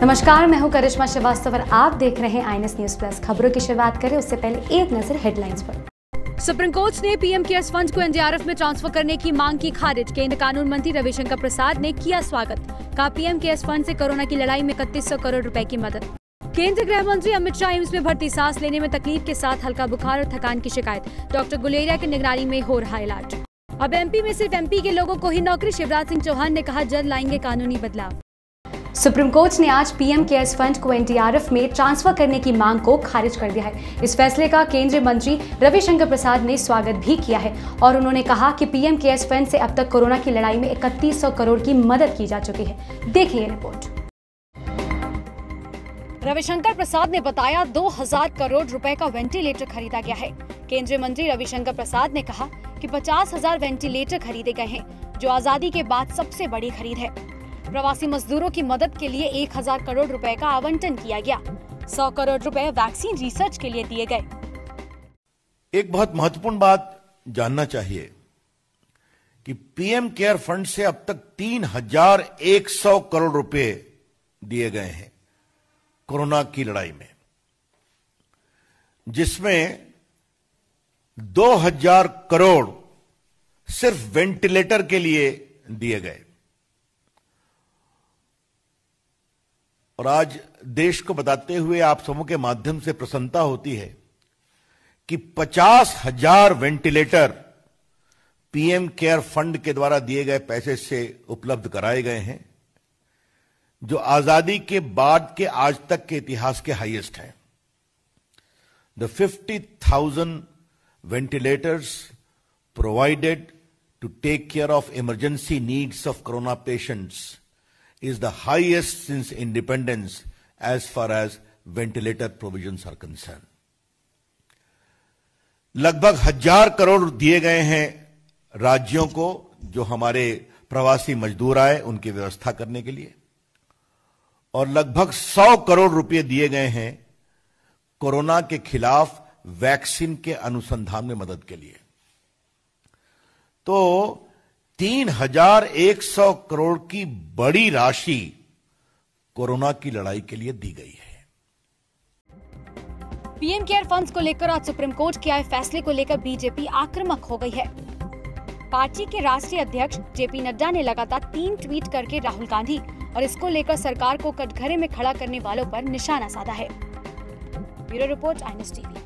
नमस्कार, मैं हूं करिश्मा श्रीवास्तव और आप देख रहे हैं आईएनएस न्यूज प्लस। खबरों की शुरुआत करें उससे पहले एक नजर हेडलाइंस पर। सुप्रीम कोर्ट ने पीएम केयर्स फंड को एनडीआरएफ में ट्रांसफर करने की मांग की खारिज। केंद्र कानून मंत्री रविशंकर प्रसाद ने किया स्वागत। कहा पीएम केयर्स फंड से कोरोना की लड़ाई में 3100 करोड़ रुपए की मदद। केंद्रीय गृह मंत्री अमित शाह एम्स में भर्ती, सांस लेने में तकलीफ के साथ हल्का बुखार और थकान की शिकायत। डॉक्टर गुलेरिया की निगरानी में हो रहा इलाज। अब एमपी में सिर्फ एमपी के लोगों को ही नौकरी। शिवराज सिंह चौहान ने कहा जल्द लाएंगे कानूनी बदलाव। सुप्रीम कोर्ट ने आज पीएम केयर्स फंड को एनडीआरएफ में ट्रांसफर करने की मांग को खारिज कर दिया है। इस फैसले का केंद्रीय मंत्री रविशंकर प्रसाद ने स्वागत भी किया है और उन्होंने कहा कि पीएम केयर्स फंड से अब तक कोरोना की लड़ाई में 3100 करोड़ की मदद की जा चुकी है। देखिए रिपोर्ट। रविशंकर प्रसाद ने बताया 2000 करोड़ रुपए का वेंटिलेटर खरीदा गया है। केंद्रीय मंत्री रविशंकर प्रसाद ने कहा कि 50,000 वेंटिलेटर खरीदे गए हैं, जो आजादी के बाद सबसे बड़ी खरीद है। प्रवासी मजदूरों की मदद के लिए 1000 करोड़ रुपए का आवंटन किया गया। 100 करोड़ रुपए वैक्सीन रिसर्च के लिए दिए गए। एक बहुत महत्वपूर्ण बात जानना चाहिए कि पीएम केयर फंड से अब तक 3100 करोड़ रुपए दिए गए हैं कोरोना की लड़ाई में, जिसमें 2000 करोड़ सिर्फ वेंटिलेटर के लिए दिए गए। और आज देश को बताते हुए आप सबों के माध्यम से प्रसन्नता होती है कि 50,000 वेंटिलेटर पीएम केयर फंड के द्वारा दिए गए पैसे से उपलब्ध कराए गए हैं, जो आजादी के बाद के आज तक के इतिहास के हाईएस्ट हैं। The 50,000 ventilators provided to take care of emergency needs of corona patients is the highest since independence as far as ventilator provisions are concerned. लगभग 1000 करोड़ दिए गए हैं राज्यों को, जो हमारे प्रवासी मजदूर आए उनकी व्यवस्था करने के लिए, और लगभग 100 करोड़ रुपए दिए गए हैं कोरोना के खिलाफ वैक्सीन के अनुसंधान में मदद के लिए। तो 3100 करोड़ की बड़ी राशि कोरोना की लड़ाई के लिए दी गई है। पीएम केयर फंड्स को लेकर आज सुप्रीम कोर्ट के आए फैसले को लेकर बीजेपी आक्रामक हो गई है। पार्टी के राष्ट्रीय अध्यक्ष जेपी नड्डा ने लगातार 3 ट्वीट करके राहुल गांधी और इसको लेकर सरकार को कटघरे में खड़ा करने वालों पर निशाना साधा है। Bureau report, INS TV.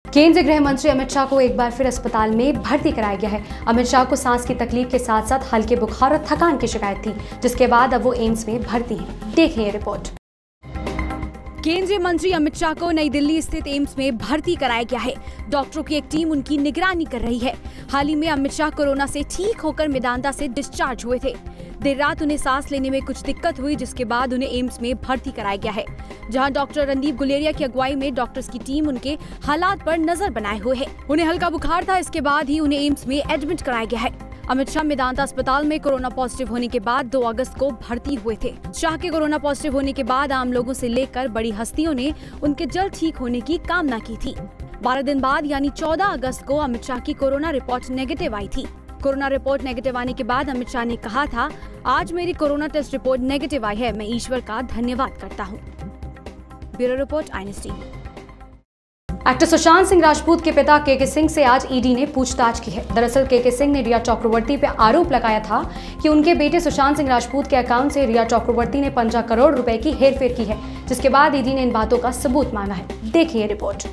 केंद्रीय गृह मंत्री अमित शाह को एक बार फिर अस्पताल में भर्ती कराया गया है। अमित शाह को सांस की तकलीफ के साथ साथ हल्के बुखार और थकान की शिकायत थी, जिसके बाद अब वो एम्स में भर्ती हैं। देखिए रिपोर्ट। केंद्रीय मंत्री अमित शाह को नई दिल्ली स्थित एम्स में भर्ती कराया गया है। डॉक्टरों की एक टीम उनकी निगरानी कर रही है। हाल ही में अमित शाह कोरोना से ठीक होकर मेदांता से डिस्चार्ज हुए थे। देर रात उन्हें सांस लेने में कुछ दिक्कत हुई, जिसके बाद उन्हें एम्स में भर्ती कराया गया है, जहां डॉक्टर रणदीप गुलेरिया की अगुवाई में डॉक्टर्स की टीम उनके हालात पर नजर बनाए हुए है। उन्हें हल्का बुखार था, इसके बाद ही उन्हें एम्स में एडमिट कराया गया है। अमित शाह मेदांता अस्पताल में कोरोना पॉजिटिव होने के बाद 2 अगस्त को भर्ती हुए थे। शाह के कोरोना पॉजिटिव होने के बाद आम लोगों से लेकर बड़ी हस्तियों ने उनके जल्द ठीक होने की कामना की थी। 12 दिन बाद यानी 14 अगस्त को अमित शाह की कोरोना रिपोर्ट नेगेटिव आई थी। कोरोना रिपोर्ट नेगेटिव आने के बाद अमित शाह ने कहा था, आज मेरी कोरोना टेस्ट रिपोर्ट नेगेटिव आई है, मैं ईश्वर का धन्यवाद करता हूँ। Bureau report, INS TV. Actor Sushant Singh Rajput के पिता केके सिंह से आज ईडी ने पूछताछ की है। दरअसल केके सिंह ने रिया चक्रवर्ती पर आरोप लगाया था कि उनके बेटे सुशांत सिंह राजपूत के अकाउंट से रिया चक्रवर्ती ने 15 करोड़ रुपए की हेरफेर की है, जिसके बाद ईडी ने इन बातों का सबूत मांगा है। देखिए रिपोर्ट।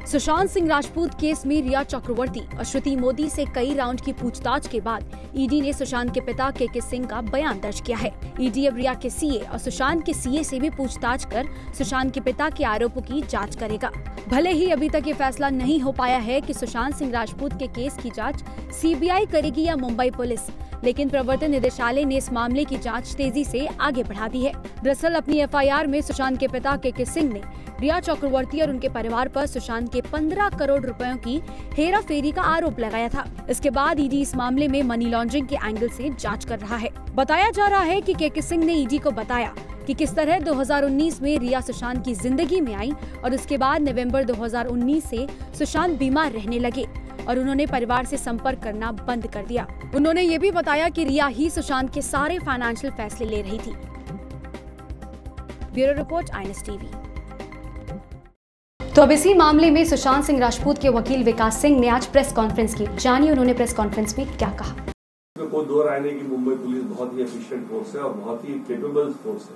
सुशांत सिंह राजपूत केस में रिया चक्रवर्ती और श्रुति मोदी से कई राउंड की पूछताछ के बाद ईडी ने सुशांत के पिता केके सिंह का बयान दर्ज किया है। ईडी अब रिया के सीए और सुशांत के सीए से भी पूछताछ कर सुशांत के पिता के आरोपों की जांच करेगा। भले ही अभी तक ये फैसला नहीं हो पाया है कि सुशांत सिंह राजपूत के केस की जांच सीबीआई करेगी या मुंबई पुलिस, लेकिन प्रवर्तन निदेशालय ने इस मामले की जांच तेजी से आगे बढ़ा दी है। दरअसल अपनी एफआईआर में सुशांत के पिता केके सिंह ने रिया चक्रवर्ती और उनके परिवार पर सुशांत के 15 करोड़ रुपयों की हेरा फेरी का आरोप लगाया था। इसके बाद ईडी इस मामले में मनी लॉन्ड्रिंग के एंगल से जांच कर रहा है। बताया जा रहा है कि केके सिंह ने ईडी को बताया कि किस तरह 2019 में रिया सुशांत की जिंदगी में आई और उसके बाद नवंबर 2019 से सुशांत बीमार रहने लगे और उन्होंने परिवार से संपर्क करना बंद कर दिया। उन्होंने ये भी बताया कि रिया ही सुशांत के सारे फाइनेंशियल फैसले ले रही थी। Bureau report INS TV. तो अब इसी मामले में सुशांत सिंह राजपूत के वकील विकास सिंह ने आज प्रेस कॉन्फ्रेंस की। जानिए उन्होंने प्रेस कॉन्फ्रेंस में क्या कहा। कोई दो राय नहीं कि मुंबई पुलिस बहुत ही एफिशिएंट फोर्स है और बहुत ही केपेबल फोर्स है,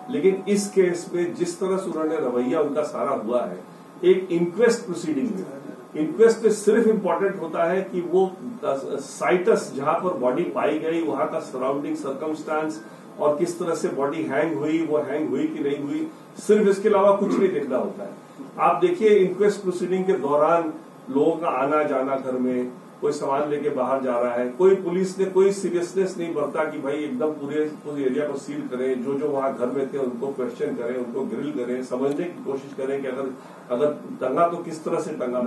लेकिन इस केस में जिस तरह से उन्होंने रवैया उनका सारा हुआ है, एक इंक्वेस्ट प्रोसीडिंग में इंक्वेस्ट में सिर्फ इम्पोर्टेंट होता है कि वो साइटस जहां पर बॉडी पाई गई वहां का सराउंडिंग सर्कमस्टांस और किस तरह से बॉडी हैंग हुई, वो हैंग हुई कि नहीं हुई, सिर्फ इसके अलावा कुछ नहीं देखना होता है। आप देखिए इंक्वेस्ट प्रोसीडिंग के दौरान लोगों का आना जाना, घर में कोई सामान लेके बाहर जा रहा है, कोई पुलिस ने कोई सीरियसनेस नहीं बरता कि भाई एकदम पूरे एरिया को सील करें, जो वहां घर में थे उनको क्वेश्चन करें, उनको ग्रिल करें, समझने की कोशिश करें कि अगर टंगा तो किस तरह से टंगा,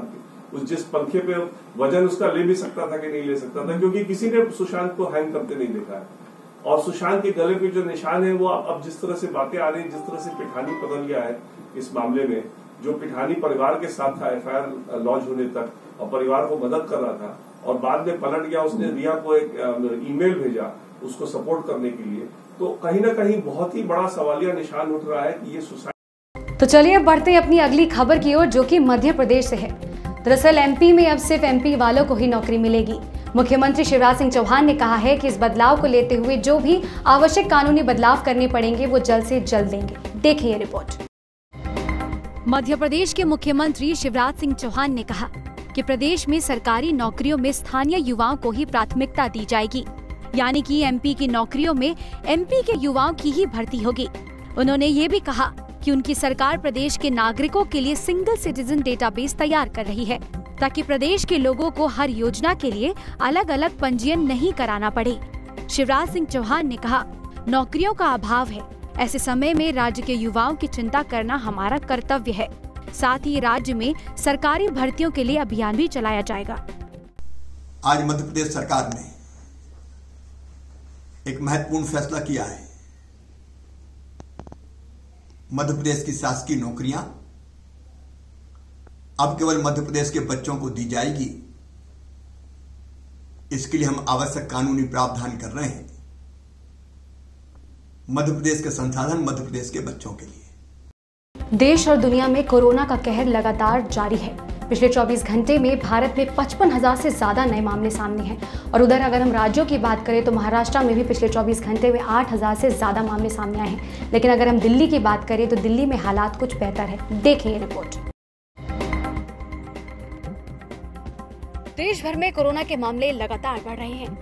उस जिस पंखे पे वजन उसका ले भी सकता था कि नहीं ले सकता था, क्योंकि किसी ने सुशांत को हैंग करते नहीं देखा है। और सुशांत के गले पे जो निशान है वो अब जिस तरह से बातें आ रही, जिस तरह से पिठानी पकड़ लिया है इस मामले में, जो पिठानी परिवार के साथ था FIR लॉन्च होने तक और परिवार को मदद कर रहा था और बाद में पलट गया, उसने रिया को एक ईमेल भेजा उसको सपोर्ट करने के लिए, तो कहीं ना कहीं बहुत ही बड़ा सवालिया निशान उठ रहा है कि ये सुसाइड। तो चलिए अब बढ़ते हैं अपनी अगली खबर की ओर, जो कि मध्य प्रदेश से है। दरअसल MP में अब सिर्फ MP वालों को ही नौकरी मिलेगी। मुख्यमंत्री शिवराज सिंह चौहान ने कहा है कि इस बदलाव को लेते हुए जो भी आवश्यक कानूनी बदलाव करने पड़ेंगे वो जल्द से जल्द देंगे। देखिए ये रिपोर्ट। मध्य प्रदेश के मुख्यमंत्री शिवराज सिंह चौहान ने कहा कि प्रदेश में सरकारी नौकरियों में स्थानीय युवाओं को ही प्राथमिकता दी जाएगी, यानी कि MP की नौकरियों में MP के युवाओं की ही भर्ती होगी। उन्होंने ये भी कहा कि उनकी सरकार प्रदेश के नागरिकों के लिए सिंगल सिटीजन डेटाबेस तैयार कर रही है, ताकि प्रदेश के लोगों को हर योजना के लिए अलग अलग पंजीयन नहीं कराना पड़े। शिवराज सिंह चौहान ने कहा, नौकरियों का अभाव है, ऐसे समय में राज्य के युवाओं की चिंता करना हमारा कर्तव्य है। साथ ही राज्य में सरकारी भर्तियों के लिए अभियान भी चलाया जाएगा। आज मध्य प्रदेश सरकार ने एक महत्वपूर्ण फैसला किया है। मध्य प्रदेश की शासकीय नौकरियां अब केवल मध्य प्रदेश के बच्चों को दी जाएगी। इसके लिए हम आवश्यक कानूनी प्रावधान कर रहे हैं। मध्य प्रदेश के संसाधन मध्य प्रदेश के बच्चों के लिए। देश और दुनिया में कोरोना का कहर लगातार जारी है। पिछले 24 घंटे में भारत में 55,000 से ज्यादा नए मामले सामने हैं और उधर अगर हम राज्यों की बात करें तो महाराष्ट्र में भी पिछले 24 घंटे में 8,000 से ज्यादा मामले सामने आए हैं। लेकिन अगर हम दिल्ली की बात करें तो दिल्ली में हालात कुछ बेहतर है। देखिए ये रिपोर्ट। देश भर में कोरोना के मामले लगातार बढ़ रहे हैं।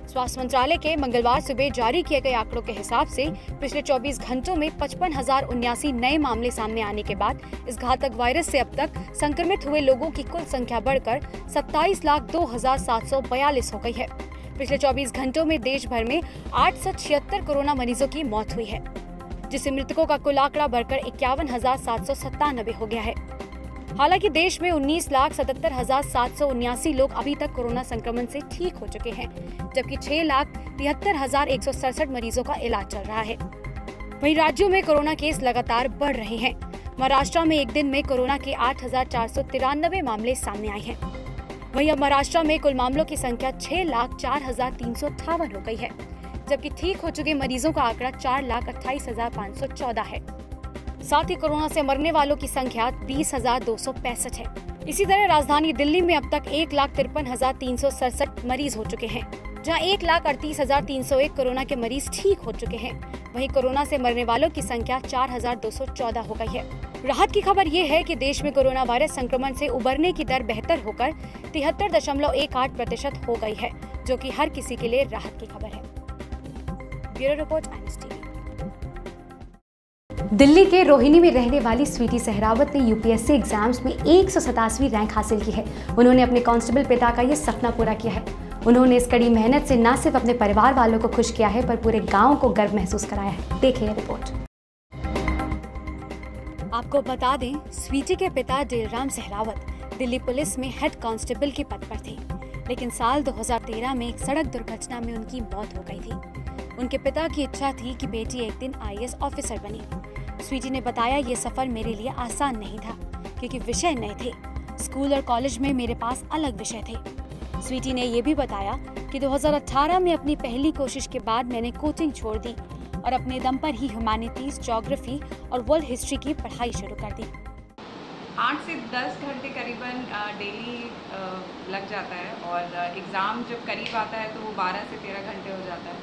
स्वास्थ्य मंत्रालय के मंगलवार सुबह जारी किए गए आंकड़ों के हिसाब से पिछले 24 घंटों में 55,079 नए मामले सामने आने के बाद इस घातक वायरस से अब तक संक्रमित हुए लोगों की कुल संख्या बढ़कर 27,02,742 हो गई है। पिछले 24 घंटों में देश भर में 876 कोरोना मरीजों की मौत हुई है, जिससे मृतकों का कुल आंकड़ा बढ़कर 51,797 हो गया है। हालांकि देश में 19,77,779 लोग अभी तक कोरोना संक्रमण से ठीक हो चुके हैं, जबकि 6,73,167 मरीजों का इलाज चल रहा है। वहीं राज्यों में कोरोना केस लगातार बढ़ रहे हैं। महाराष्ट्र में एक दिन में कोरोना के 8,493 मामले सामने आए हैं। वहीं अब महाराष्ट्र में कुल मामलों की संख्या 6,04,358 हो गई है, जबकि ठीक हो चुके मरीजों का आंकड़ा 4,28,514 है। साथ ही कोरोना से मरने वालों की संख्या 20,265 है। इसी तरह राजधानी दिल्ली में अब तक 1,53,367 मरीज हो चुके हैं, जहां 1,38,301 कोरोना के मरीज ठीक हो चुके हैं। वहीं कोरोना से मरने वालों की संख्या 4,214 हो गई है। राहत की खबर ये है कि देश में कोरोना वायरस संक्रमण से उबरने की दर बेहतर होकर 73.18% हो गई है, जो कि हर किसी के लिए राहत की खबर है। Bureau report INS TV. Delhi के रोहिणी में रहने वाली स्वीटी सहरावत ने UPSC एग्जाम्स में 187वीं रैंक हासिल की है। उन्होंने अपने कांस्टेबल पिता का ये सपना पूरा किया है। उन्होंने इस कड़ी मेहनत से न सिर्फ अपने परिवार वालों को खुश किया है, पर पूरे गांव को गर्व महसूस कराया है। देखिए ये रिपोर्ट। आपको बता दें, स्वीटी के पिता दिलराम सहरावत दिल्ली पुलिस में हेड कांस्टेबल के पद पर थे, लेकिन साल 2013 में एक सड़क दुर्घटना में उनकी मौत हो गई थी। उनके पिता की इच्छा थी कि बेटी एक दिन IAS ऑफिसर बने। स्वीटी ने बताया, ये सफर मेरे लिए आसान नहीं था क्योंकि विषय नए थे। स्कूल और कॉलेज में मेरे पास अलग विषय थे। स्वीटी ने ये भी बताया कि 2018 में अपनी पहली कोशिश के बाद मैंने कोचिंग छोड़ दी और अपने दम पर ही ह्यूमैनिटीज, ज्योग्राफी और वर्ल्ड हिस्ट्री की पढ़ाई शुरू कर दी। 8 से 10 घंटे करीबन डेली लग जाता है और एग्ज़ाम जब करीब आता है तो वो 12 से 13 घंटे हो जाता है।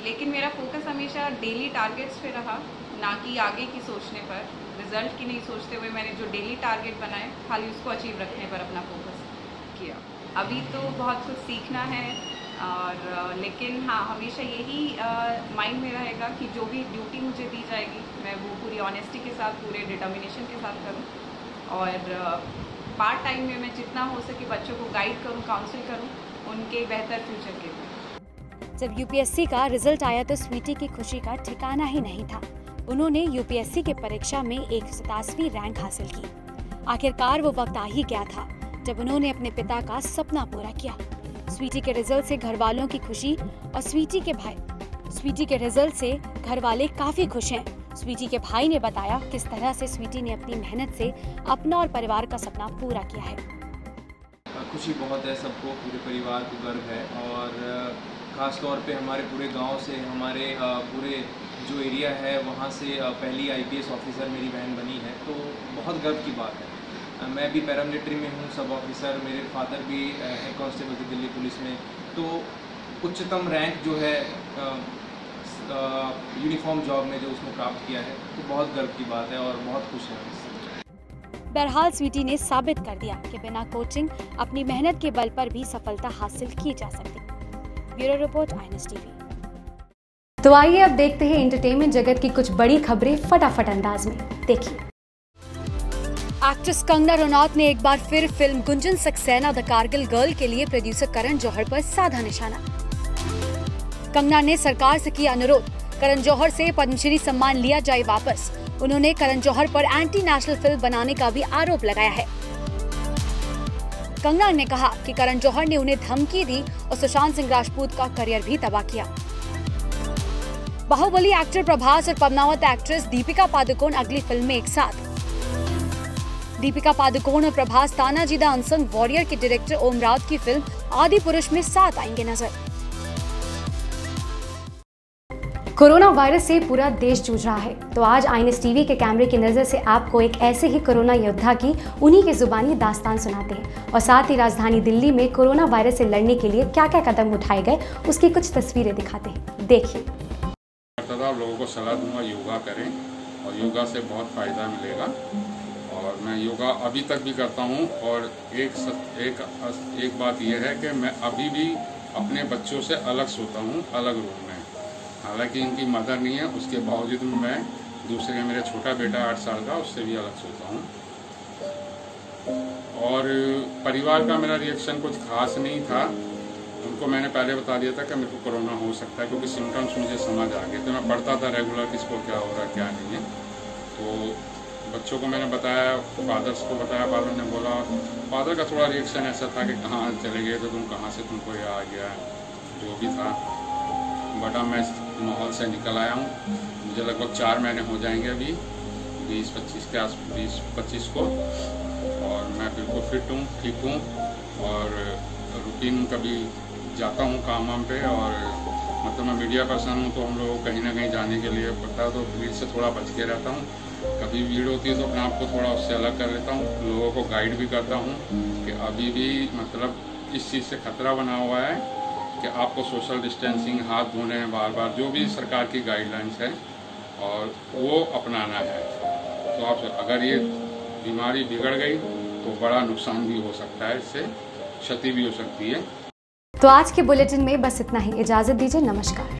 लेकिन मेरा फोकस हमेशा डेली टारगेट्स पे रहा, ना कि आगे की सोचने पर, रिज़ल्ट की नहीं सोचते हुए मैंने जो डेली टारगेट बनाए खाली उसको अचीव रखने पर अपना फोकस किया। अभी तो बहुत कुछ सीखना है और लेकिन हाँ, हमेशा यही माइंड में रहेगा कि जो भी ड्यूटी मुझे दी जाएगी मैं वो पूरी ऑनेस्टी के साथ, पूरे डिटर्मिनेशन के साथ करूं और पार्ट टाइम में मैं जितना हो सके बच्चों को गाइड करूं, काउंसिल करूं उनके बेहतर फ्यूचर के लिए। जब यूपीएससी का रिजल्ट आया तो स्वीटी की खुशी का ठिकाना ही नहीं था। उन्होंने यूपीएससी की परीक्षा में 187वीं रैंक हासिल की। आखिरकार वो वक्त आ ही गया था जब उन्होंने अपने पिता का सपना पूरा किया। स्वीटी के रिजल्ट से घर वालों की खुशी और स्वीटी के रिजल्ट से घर वाले काफी खुश हैं। स्वीटी के भाई ने बताया किस तरह से स्वीटी ने अपनी मेहनत से अपना और परिवार का सपना पूरा किया है। खुशी बहुत है सबको, पूरे परिवार को गर्व है और ख़ास तौर पे हमारे पूरे गांव से, हमारे पूरे जो एरिया है वहाँ से पहली आईपीएस ऑफिसर मेरी बहन बनी है, तो बहुत गर्व की बात है। मैं भी पैरामिलिट्री में हूँ, सब ऑफिसर, मेरे फादर भी हेड कांस्टेबल थे दिल्ली पुलिस में, तो उच्चतम रैंक जो है यूनिफॉर्म जॉब में जो उसने प्राप्त किया है, तो बहुत गर्व की बात है और बहुत खुश है इससे। बहरहाल स्वीटी ने साबित कर दिया कि बिना कोचिंग अपनी मेहनत के बल पर भी सफलता हासिल की जा सकती। Bureau report, INS TV। तो आइए अब देखते हैं एंटरटेनमेंट जगत की कुछ बड़ी खबरें फटाफट अंदाज में। देखिए, एक्ट्रेस कंगना रनौत ने एक बार फिर film Gunjan Saxena the Kargil girl के लिए प्रोड्यूसर करण जौहर पर साधा निशाना। कंगना ने सरकार से किया अनुरोध, करण जौहर से पद्मश्री सम्मान लिया जाए वापस। उन्होंने करण जौहर पर एंटी नेशनल फिल्म बनाने का भी आरोप लगाया है। कंगना ने कहा कि करण जौहर ने उन्हें धमकी दी और सुशांत सिंह राजपूत का करियर भी तबाह किया। बाहुबली एक्टर प्रभास और पद्मावत एक्ट्रेस दीपिका पादुकोण अगली फिल्म में एक साथ। दीपिका पादुकोण और Prabhas Tanaji the unsung warrior के डायरेक्टर ओम राउत की फिल्म आदि पुरुष में साथ आएंगे नजर। कोरोना वायरस से पूरा देश जूझ रहा है, तो आज INS TV के कैमरे की नजर से आपको एक ऐसे ही कोरोना योद्धा की उन्हीं की जुबानी दास्तान सुनाते हैं और साथ ही राजधानी दिल्ली में कोरोना वायरस से लड़ने के लिए क्या क्या कदम उठाए गए उसकी कुछ तस्वीरें दिखाते हैं। देखिए। लोगों को सलाह दूंगा योगा करें और योगा से बहुत फायदा मिलेगा और मैं योगा अभी तक भी करता हूं और एक बात यह है कि मैं अभी भी अपने बच्चों से अलग सोता हूं, अलग रूम में। हालांकि इनकी मदर नहीं है, उसके बावजूद मैं दूसरे मेरे छोटा बेटा 8 साल का, उससे भी अलग सोता हूं। और परिवार का मेरा रिएक्शन कुछ खास नहीं था। उनको मैंने पहले बता दिया था कि मेरे को कोरोना हो सकता है, क्योंकि सिम्टम्स मुझे समझ आ गए थे। मैं पढ़ता था रेगुलर किसको क्या हो रहा है क्या नहीं है। तो बच्चों को मैंने बताया, फादर्स को बताया, फादर ने बोला, फादर का थोड़ा रिएक्शन ऐसा था कि कहाँ चले गए तो तुम, कहाँ से तुमको ये आ गया, जो भी था। बट अब मैं माहौल से निकल आया हूँ। मुझे लगभग 4 महीने हो जाएंगे अभी 20-25 को, और मैं बिल्कुल फिट हूँ, ठीक हूँ और रूटीन कभी जाता हूँ काम पे। और मतलब मैं मीडिया पर्सन हूँ तो हम लोग कहीं ना कहीं जाने के लिए पड़ता है, तो भीड़ से थोड़ा बच के रहता हूँ। कभी भीड़ होती है तो अपने आप को थोड़ा उससे अलग कर लेता हूँ। लोगों को गाइड भी करता हूँ कि अभी भी मतलब इस चीज़ से खतरा बना हुआ है कि आपको सोशल डिस्टेंसिंग, हाथ धोने बार बार, जो भी सरकार की गाइडलाइंस है और वो अपनाना है। तो आप अगर ये बीमारी बिगड़ गई तो बड़ा नुकसान भी हो सकता है, इससे क्षति भी हो सकती है। तो आज के बुलेटिन में बस इतना ही। इजाजत दीजिए, नमस्कार।